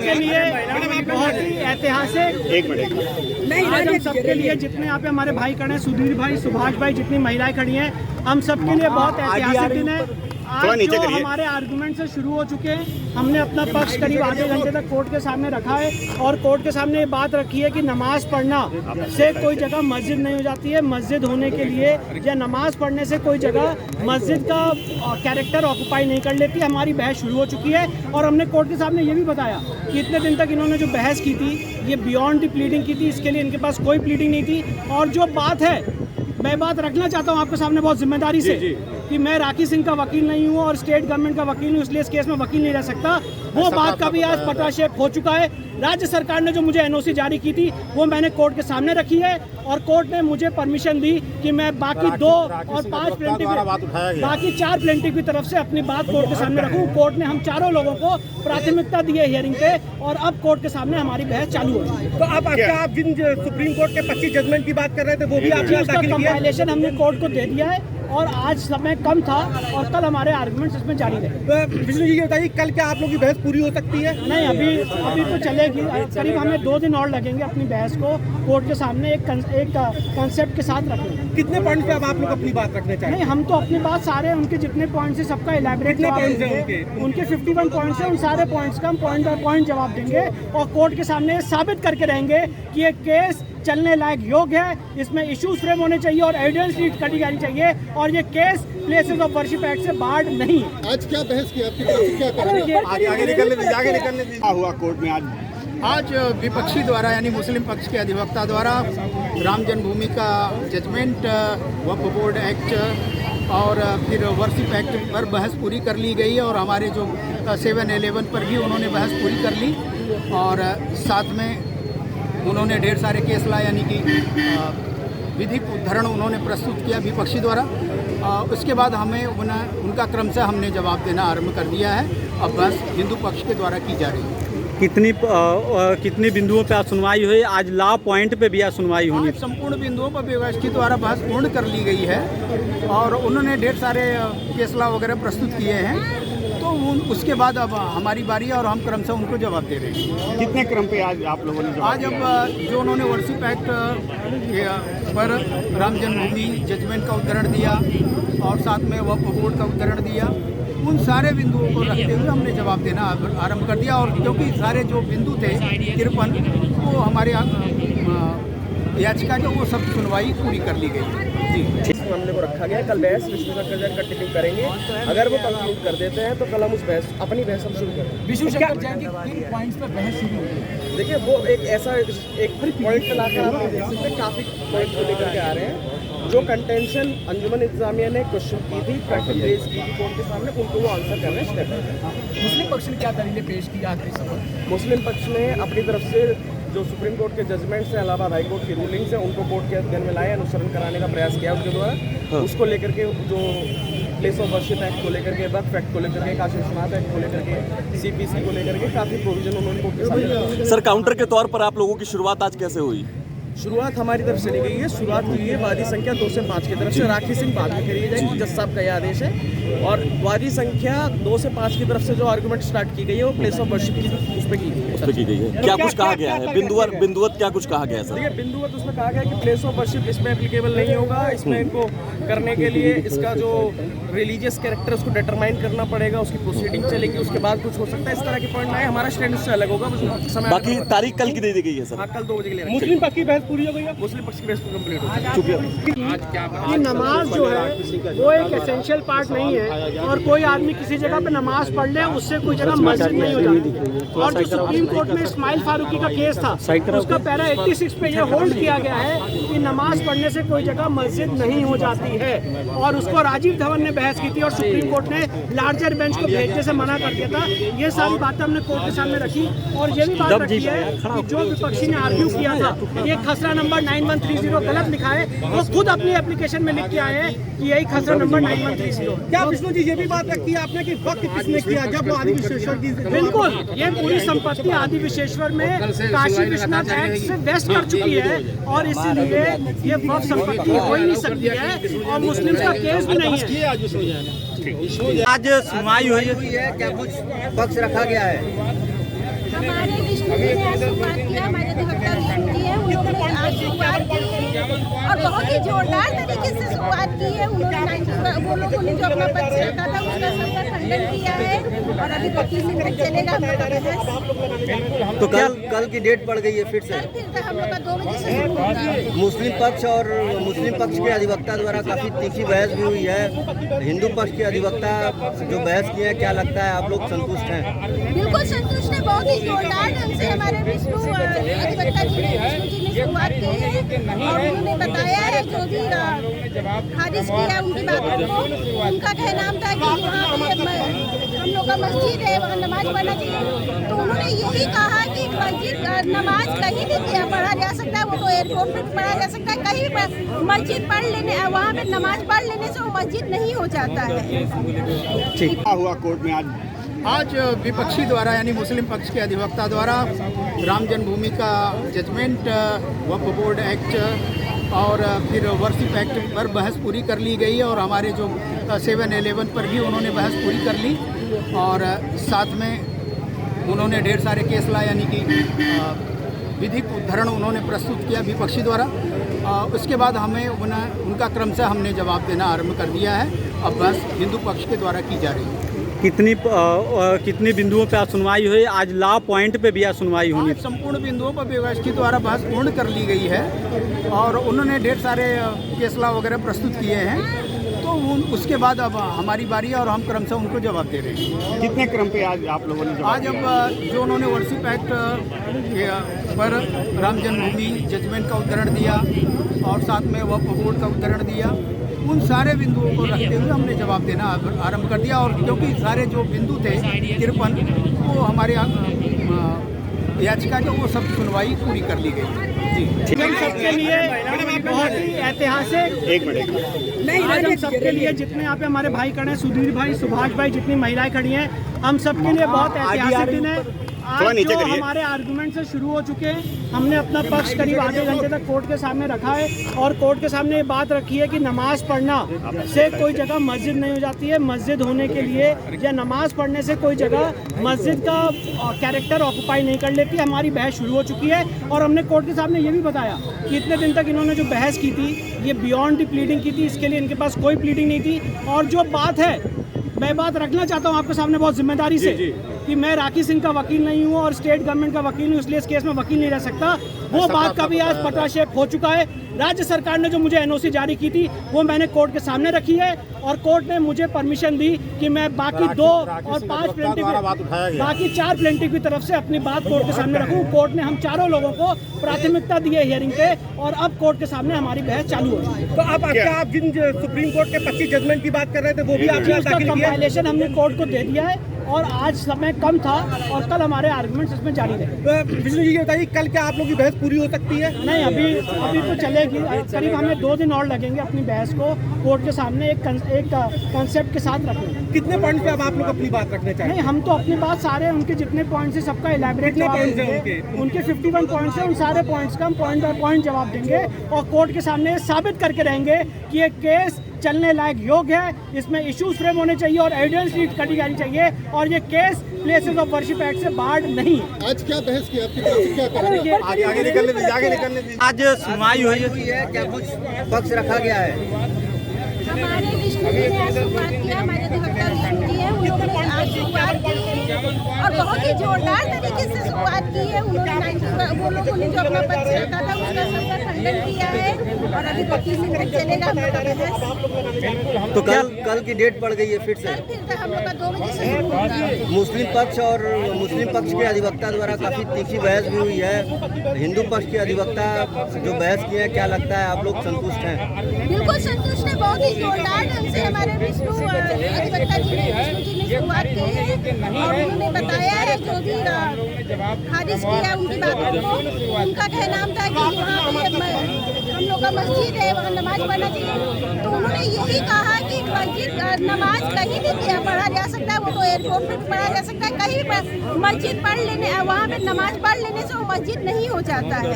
सबके लिए बहुत ही ऐतिहासिक, आज हम सबके लिए जितने यहाँ पे हमारे भाई खड़े हैं, सुधीर भाई, सुभाष भाई, जितनी महिलाएं खड़ी हैं, हम सबके लिए बहुत ऐतिहासिक दिन है। आज जो हमारे आर्गुमेंट से शुरू हो चुके हैं, हमने अपना पक्ष करीब आधे घंटे तक कोर्ट के सामने रखा है और कोर्ट के सामने ये बात रखी है कि नमाज पढ़ना से कोई जगह मस्जिद नहीं हो जाती है। मस्जिद होने के लिए या नमाज पढ़ने से कोई जगह मस्जिद का कैरेक्टर ऑक्यूपाई नहीं कर लेती। हमारी बहस शुरू हो चुकी है और हमने कोर्ट के सामने ये भी बताया कि इतने दिन तक इन्होंने जो बहस की थी ये बियॉन्ड द प्लीडिंग की थी, इसके लिए इनके पास कोई प्लीडिंग नहीं थी। और जो बात है, मैं बात रखना चाहता हूँ आपके सामने बहुत जिम्मेदारी से कि मैं राखी सिंह का वकील नहीं हूँ और स्टेट गवर्नमेंट का वकील हूँ, इसलिए इस केस में वकील नहीं रह सकता। वो बात का भी आज पटाक्षेप हो चुका है। राज्य सरकार ने जो मुझे एनओसी जारी की थी वो मैंने कोर्ट के सामने रखी है और कोर्ट ने मुझे परमिशन दी कि मैं बाकी 2 और 5 प्लेंटिफ, बाकी 4 प्लेंटिफ की तरफ से अपनी बात कोर्ट के सामने रखूँ। कोर्ट ने हम चारों लोगों को प्राथमिकता दी है हियरिंग पे और अब कोर्ट के सामने हमारी बहस चालू हो चुकी है। तो आप जिन सुप्रीम कोर्ट के 25 जजमेंट की बात कर रहे थे वो भी आपने उसका कंपाइलेशन हमने कोर्ट को दे दिया है और आज समय कम था और कल हमारे आर्गुमेंट्स इसमें जारी रहे। विष्णु जी ये बताइए, कल क्या आप लोग की बहस पूरी हो सकती है? नहीं, अभी तो चलेगी। करीब हमें 2 दिन और लगेंगे अपनी बहस को कोर्ट के सामने एक कंसेप्ट के साथ रखेंगे। कितने पॉइंट पे अब आप लोग अपनी बात रखने चाहिए? नहीं, हम तो अपनी बात सारे उनके जितने पॉइंट्स हैं सबका इलैबोरेट जवाब देंगे। उनके 51 पॉइंट्स हैं, उन सारे पॉइंट्स का हम पॉइंट बाय पॉइंट जवाब देंगे और कोर्ट के सामने साबित करके रहेंगे कि ये केस चलने लायक योग्य है, इसमें इश्यूज फ्रेम होने चाहिए और एविडेंस शीट कटी जानी चाहिए और ये case places of worship act से बाहर नहीं है। आज क्या बहस की आपकी क्या आगे निकलने हुआ कोर्ट में? आज विपक्षी द्वारा यानी मुस्लिम पक्ष के अधिवक्ता द्वारा राम जन्मभूमि का जजमेंट, वक्फ बोर्ड एक्ट और फिर वर्शिप एक्ट पर बहस पूरी कर ली गई है और हमारे जो 7-11 पर भी उन्होंने बहस पूरी कर ली और साथ में उन्होंने ढेर सारे केस लाए यानी कि विधिक उद्धरण उन्होंने प्रस्तुत किया विपक्षी द्वारा। उसके बाद हमें उनका क्रमशः हमने जवाब देना आरंभ कर दिया है। अब बस हिंदू पक्ष के द्वारा की जा रही है। कितनी बिंदुओं पे आज सुनवाई हुई? आज लॉ पॉइंट पे भी आज सुनवाई होनी? संपूर्ण बिंदुओं पर विपक्षी द्वारा बहस पूर्ण कर ली गई है और उन्होंने ढेर सारे केस लॉ वगैरह प्रस्तुत किए हैं। तो उसके बाद अब हमारी बारी है और हम क्रमशः उनको जवाब दे रहे हैं। कितने क्रम पे आज आप लोगों ने आज अब जो उन्होंने वर्शिप एक्ट पर राम जन्मभूमि जजमेंट का उद्धरण दिया और साथ में वक्फ बोर्ड का उद्धरण दिया, उन सारे बिंदुओं को रखते हुए हमने जवाब देना आरंभ कर दिया। और क्योंकि सारे जो बिंदु थे 53 वो हमारे याचिका के वो सब सुनवाई पूरी कर ली गई जी। मामले को रखा गया, कल बहस विष्णु शंकर जैन कंटिन्यू करेंगे। अगर वो कंक्लूड कर देते हैं तो कल हम अपनी बहस हम शुरू करेंगे। विष्णु शंकर जैन के 3 पॉइंट्स पर बहस शुरू होगी। देखिए वो एक ऐसा एक पॉइंट पे लाकर आप देख सकते हैं, काफी पॉइंट को लेकर के आ रहे हैं। जो कंटेंशन अंजुमन इंतजामिया ने क्वेश्चन की थी, रेज की थी कोर्ट के सामने, उनको वो आंसर कर रहे हैं स्टेप। मुस्लिम पक्ष ने क्या दलीलें पेश की आखिरी समय? मुस्लिम पक्ष ने अपनी तरफ से जो सुप्रीम कोर्ट के जजमेंट्स हैं, इलाहाबाद हाई कोर्ट की रूलिंग्स हैं, उनको कोर्ट के अध्ययन में लाए, अनुसरण कराने का प्रयास किया उनके द्वारा। उसको लेकर के जो प्लेस ऑफ वर्शिप एक्ट को लेकर के, वक्फ एक्ट को लेकर के, काशी विश्वनाथ एक्ट को लेकर के, सीपीसी को लेकर के काफ़ी प्रोविजन उन्होंने कोर्ट के सामने। सर, काउंटर के तौर पर आप लोगों की शुरुआत आज कैसे हुई? शुरुआत हमारी तरफ से ली गई है। शुरुआत हुई है वादी संख्या 2 से 5 की तरफ से। राखी सिंह बाद में करी जाएगी, जज साहब का यह आदेश है। और वादी संख्या 2 से 5 की तरफ से जो आर्गुमेंट स्टार्ट की गई है वो प्लेस ऑफ वर्शिप की उस पर की गई है। क्या कुछ कहा गया है? बिंदुवत क्या कुछ कहा गया है सर? देखिए, बिंदुवत उसमें कहा गया कि प्लेस ऑफ वर्शिप इसमें एप्लीकेबल नहीं होगा। इसमें इनको करने के लिए इसका जो रिलीजियस कैरेक्टर उसको डिटरमाइन करना पड़ेगा, उसकी प्रोसीडिंग चलेगी, उसके बाद कुछ हो सकता है। इस तरह के पॉइंट आए, हमारा स्टैंड उससे अलग होगा। बाकी तारीख कल की दे दी गई है सर? हाँ, कल 2 बजे के लिए। मुस्लिम पक्ष की बहस पूरी हो गई है, मुस्लिम पक्ष की बहस कंप्लीट हो कि नमाज जो है वो एक एसेंशियल पार्ट नहीं है और कोई आदमी किसी जगह पे नमाज पढ़ ले उससे कोई जगह मस्जिद नहीं हो जाती। और जो सुप्रीम कोर्ट में इस्माइल फारूकी का केस था उसका पैरा 86 पे ये होल्ड किया गया है कि नमाज पढ़ने से कोई जगह मस्जिद नहीं हो जाती है और उसको राजीव धवन ने बहस की थी और सुप्रीम कोर्ट ने लार्जर बेंच को भेजने से मना कर दिया था। ये सारी बातें हमने कोर्ट के सामने रखी और ये भी बात रखी है कि जो विपक्षी ने आर्ग्यू किया था ये खसरा नंबर 9130 गलत लिखा है, वो खुद अपनी एप्लीकेशन में लिख के आए हैं कि यही खसरा नंबर 9130। क्या विष्णु जी ये भी बात रखी है आपने कि वक्त किसने किया जब वो आदि विशेश्वर की? बिल्कुल, ये पूरी संपत्ति आदि विशेश्वर में काशी विश्वनाथ एक्ट से वेस्ट कर चुकी है और इसीलिए ये वक्फ संपत्ति हो ही नहीं सकती है और मुस्लिम का केस भी नहीं है। आज सुनवाई हुई है, क्या कुछ पक्ष रखा गया है? हमारे जी ने आज शुरुआत किया, हमारे अधिवक्ता जी हैं, उन्होंने आज शुरुआत की है और बहुत ही जोरदार तरीके से शुरुआत की है। उन्होंने वो लोगों ने जो अपना पक्ष रखा था उसका सबका खंडन किया है और अभी 25 दिन तक चलेगा हम लोग का बहस। तो कल की डेट पड़ गई है फिर से। कल फिर हम लोग का 2 बजे से शुरू होगा। मुस्लिम पक्ष और मुस्लिम पक्ष के अधिवक्ता द्वारा काफी तीखी बहस भी हुई है। हिंदू पक्ष के अधिवक्ता जो बहस किए हैं, क्या लगता है आप लोग संतुष्ट हैं? बिल्कुल संतुष्ट है। बहुत ही जोरदार ढंग से हमारे विष्णु अधिवक्ता जी ने शुरुआत की है और उन्होंने बताया है जो भी खारिज किया उनकी बातों को। उनका कहना था कि वहाँ पे हम लोग का मस्जिद है, वहाँ नमाज पढ़ना चाहिए। तो उन्होंने यही कहा कि मस्जिद नमाज कहीं भी पढ़ा जा सकता है, वो तो एयरपोर्ट पे पढ़ा जा सकता है, कहीं भी मस्जिद पढ़ लेने, वहाँ पे नमाज पढ़ लेने से वो मस्जिद नहीं हो जाता है। ठीक। क्या हुआ कोर्ट में आज विपक्षी द्वारा यानी मुस्लिम पक्ष के अधिवक्ता द्वारा राम जन्मभूमि का जजमेंट, वक्फ बोर्ड एक्ट और फिर वर्शिप एक्ट पर बहस पूरी कर ली गई है और हमारे जो 7-11 पर भी उन्होंने बहस पूरी कर ली और साथ में उन्होंने ढेर सारे केस लाए, यानी कि विधिक उद्धरण उन्होंने प्रस्तुत किया विपक्षी द्वारा। उसके बाद हमें उनका क्रमशः हमने जवाब देना आरंभ कर दिया है। अब बहस हिंदू पक्ष के द्वारा की जा रही है। कितनी बिंदुओं पे आज सुनवाई हुई? आज लॉ पॉइंट पे भी आज सुनवाई होनी? आज संपूर्ण बिंदुओं पर व्यवस्थित द्वारा बहस पूर्ण कर ली गई है और उन्होंने ढेर सारे केस लॉ वगैरह प्रस्तुत किए हैं। तो उसके बाद अब हमारी बारी है और हम क्रमशः उनको जवाब दे रहे हैं। कितने क्रम पे आज आप लोगों ने आज अब जो उन्होंने वर्शिप एक्ट पर राम जन्मभूमि जजमेंट का उद्धरण दिया और साथ में वक्फ बोर्ड का उद्धरण दिया, उन सारे बिंदुओं को रखते हुए हमने जवाब देना आरंभ कर दिया। और क्योंकि सारे जो बिंदु थे 53 वो हमारे याचिका के वो सब सुनवाई पूरी कर ली गई। जी, हम सबके लिए बहुत ही ऐतिहासिक एक मिनट आज हम सबके लिए जितने यहाँ पे हमारे भाई खड़े हैं, सुधीर भाई, सुभाष भाई, जितनी महिलाएं खड़ी हैं, हम सबके लिए बहुत ऐतिहासिक दिन है। आज जो हमारे आर्गुमेंट से शुरू हो चुके हैं, हमने अपना पक्ष करीब आधे घंटे तक कोर्ट के सामने रखा है और कोर्ट के सामने ये बात रखी है कि नमाज पढ़ना से कोई जगह मस्जिद नहीं हो जाती है। मस्जिद होने के लिए या नमाज पढ़ने से कोई जगह मस्जिद का कैरेक्टर ऑक्यूपाई नहीं कर लेती। हमारी बहस शुरू हो चुकी है और हमने कोर्ट के सामने ये भी बताया कि इतने दिन तक इन्होंने जो बहस की थी ये बियॉन्ड द प्लीडिंग की थी, इसके लिए इनके पास कोई प्लीडिंग नहीं थी। और जो बात है, मैं बात रखना चाहता हूँ आपके सामने बहुत जिम्मेदारी से कि मैं राखी सिंह का वकील नहीं हूँ और स्टेट गवर्नमेंट का वकील हूँ, इसलिए इस केस में वकील नहीं रह सकता। वो बात का भी आज पटाक्षेप हो चुका है। राज्य सरकार ने जो मुझे एनओसी जारी की थी वो मैंने कोर्ट के सामने रखी है और कोर्ट ने मुझे परमिशन दी कि मैं बाकी 2 और 5 प्लेंटिफ, बाकी 4 प्लेंटिफ की तरफ से अपनी बात कोर्ट के सामने रखूं। कोर्ट ने हम चारों लोगों को प्राथमिकता दी है हियरिंग पे और अब कोर्ट के सामने हमारी बहस चालू हो गई। तो आप जिन सुप्रीम कोर्ट के 25 जजमेंट की बात कर रहे थे वो भी आपने उसका कंपाइलेशन हमने कोर्ट को दे दिया है और आज समय कम था और कल हमारे आर्गुमेंट्स इसमें जारी रहे। विष्णु जी ये बताइए, कल क्या आप लोगों की बहस पूरी हो सकती है? नहीं, अभी तो चलेगी। करीब हमें 2 दिन और लगेंगे अपनी बहस को कोर्ट के सामने एक कंसेप्ट के साथ रखेंगे। कितने पॉइंट पे अब आप लोग अपनी बात रखने चाहिए? नहीं, हम तो अपनी बात सारे उनके जितने पॉइंट्स हैं सबका इलैबोरेट उनके 51 पॉइंट्स हैं, उन सारे पॉइंट्स का हम पॉइंट बाय पॉइंट जवाब देंगे और कोर्ट के सामने साबित करके रहेंगे कि ये केस चलने लायक योग्य है, इसमें इश्यूज फ्रेम होने चाहिए और एविडेंस लीड करी जानी चाहिए और ये case places of worship act से बाहर नहीं। आज क्या बहस की आपकी तरफ से क्या आगे निकलने दीजिए। आज सुनवाई हुई है, क्या कुछ पक्ष रखा गया है? हमारे विष्णु जी ने आज शुरुआत किया, हमारे अधिवक्ता जी हैं, उन्होंने आज शुरुआत की और बहुत ही जोरदार तरीके से शुरुआत की है। उन्होंने वो लोगों ने जो अपना पक्ष रखा था उसका सबका खंडन किया है और अभी 25 दिन तक चलेगा हम लोग का बहस। तो कल की डेट पड़ गई है फिर से। कल फिर हम लोग का 2 बजे से शुरू होगा। मुस्लिम पक्ष और मुस्लिम पक्ष के अधिवक्ता द्वारा काफी तीखी बहस भी हुई है। हिंदू पक्ष के अधिवक्ता जो बहस किए हैं, क्या लगता है आप लोग संतुष्ट हैं? बिल्कुल संतुष्ट है। बहुत ही जोरदार ढंग से हमारे विष्णु अधिवक्ता जी ने शुरुआत की है और उन्होंने बताया है जो भी खारिज किया उनकी बातों को। उनका कहना था कि वहाँ पे हम लोग का मस्जिद है, वहाँ नमाज पढ़ना चाहिए। तो उन्होंने यही कहा कि मस्जिद नमाज कहीं भी पढ़ा जा सकता है, वो तो एयरपोर्ट पे पढ़ा जा सकता है, कहीं भी मस्जिद पढ़ लेने, वहाँ पे सिर्फ नमाज पढ़ लेने से वो मस्जिद नहीं हो जाता है।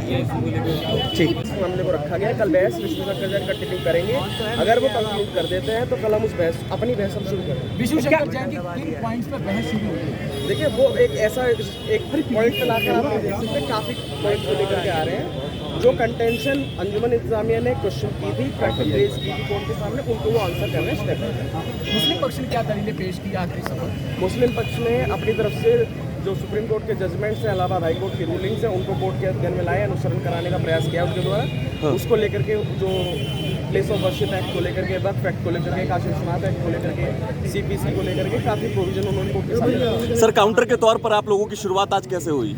मामले को रखा गया है। कल बहस विष्णु शंकर जैन कंटिन्यू करेंगे। अगर वो कंक्लूड कर देते हैं तो कल हम उस बहस अपनी बहस हम शुरू करेंगे। विष्णु शंकर जैन की किन पॉइंट्स पर बहस शुरू होगी? देखिए वो एक ऐसा एक पॉइंट पे लाकर आप देख सकते हैं, काफ़ी पॉइंट को लेकर के आ रहे हैं। जो कंटेंशन अंजुमन इंतजामिया ने क्वेश्चन की थी, रेज की थी कोर्ट के सामने, उनको वो आंसर कर रहे हैं स्टेप बाय स्टेप। मुस्लिम पक्ष ने क्या दलीलें पेश की आखिरी समय? मुस्लिम पक्ष ने अपनी तरफ से जो सुप्रीम कोर्ट के जजमेंट्स हैं, इलाहाबाद हाई कोर्ट की रूलिंग्स हैं, उनको कोर्ट के अध्ययन में लाए, अनुसरण कराने का प्रयास किया उनके द्वारा। उसको लेकर के जो प्लेस ऑफ वर्शिप एक्ट को लेकर के, वक्फ एक्ट को लेकर के, काशी विश्वनाथ एक्ट को लेकर के, सीपीसी को लेकर के काफ़ी प्रोविजन उन्होंने कोर्ट के सामने। सर, काउंटर के तौर पर आप लोगों की शुरुआत आज कैसे हुई?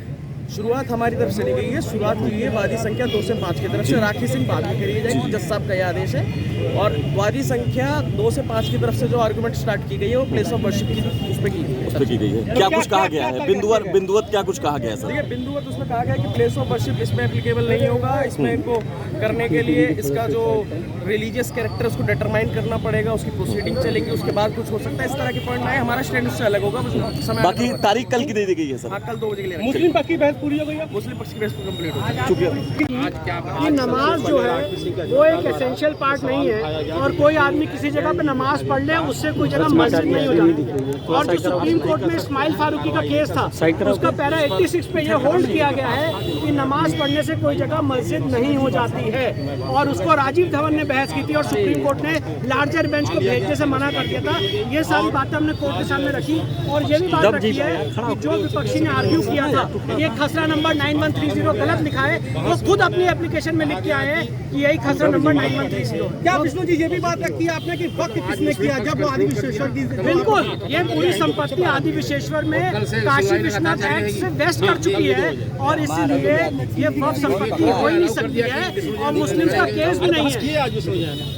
शुरुआत हमारी तरफ से ली गई है। शुरुआत की है वादी संख्या 2 से 5 की तरफ से। राखी सिंह बाद में करी जाएगी, जज साहब का यह आदेश है। और वादी संख्या 2 से 5 की तरफ से जो आर्गुमेंट स्टार्ट की गई है वो प्लेस ऑफ वर्शिप की उस पर की गई है। क्या कुछ कहा गया है? बिंदुवत क्या कुछ कहा गया है सर? देखिए बिंदुवत उसमें कहा गया कि प्लेस ऑफ वर्शिप इसमें एप्लीकेबल नहीं होगा। इसमें इनको करने के लिए इसका जो रिलीजियस कैरेक्टर उसको डिटरमाइन करना पड़ेगा, उसकी प्रोसीडिंग चलेगी, उसके बाद कुछ हो सकता है। इस तरह के पॉइंट आए, हमारा स्टैंड उससे अलग होगा। बाकी तारीख कल की दे दी गई है सर? हाँ, कल 2 बजे के लिए। मुस्लिम पक्ष की बहस पूरी हो गई है? मुस्लिम पक्ष की बहस कंप्लीट हो गई। कि नमाज जो है वो एक एसेंशियल पार्ट नहीं है, और कोई आदमी किसी जगह पे नमाज पढ़ ले उससे कोई जगह मस्जिद नहीं हो जाती। और जो सुप्रीम कोर्ट में इस्माइल फारूकी का केस था, उसका पैरा 86 पे ये होल्ड किया गया है कि नमाज पढ़ने से कोई जगह मस्जिद नहीं हो जाती है। और उसको राजीव धवन ने बहस की थी और सुप्रीम कोर्ट ने लार्जर बेंच को भेजने से मना कर दिया था। ये सारी बातें हमने कोर्ट के सामने रखी, और ये भी बात रखी है कि जो विपक्षी ने आर्ग्यू किया था ये खसरा नंबर 9130 गलत लिखा है, वो खुद अपनी एप्लीकेशन में लिख के आए हैं कि यही खसरा नंबर 9130। क्या विष्णु जी ये भी बात रखी है आपने कि वक्त किसने किया जब वो आदि विशेश्वर की? बिल्कुल, ये पूरी संपत्ति आदि विशेश्वर में काशी विश्वनाथ एक्ट से वेस्ट कर चुकी है, और इसलिए ये वक्त संपत्ति हो ही नहीं सकती है, और मुस्लिम का केस भी नहीं है।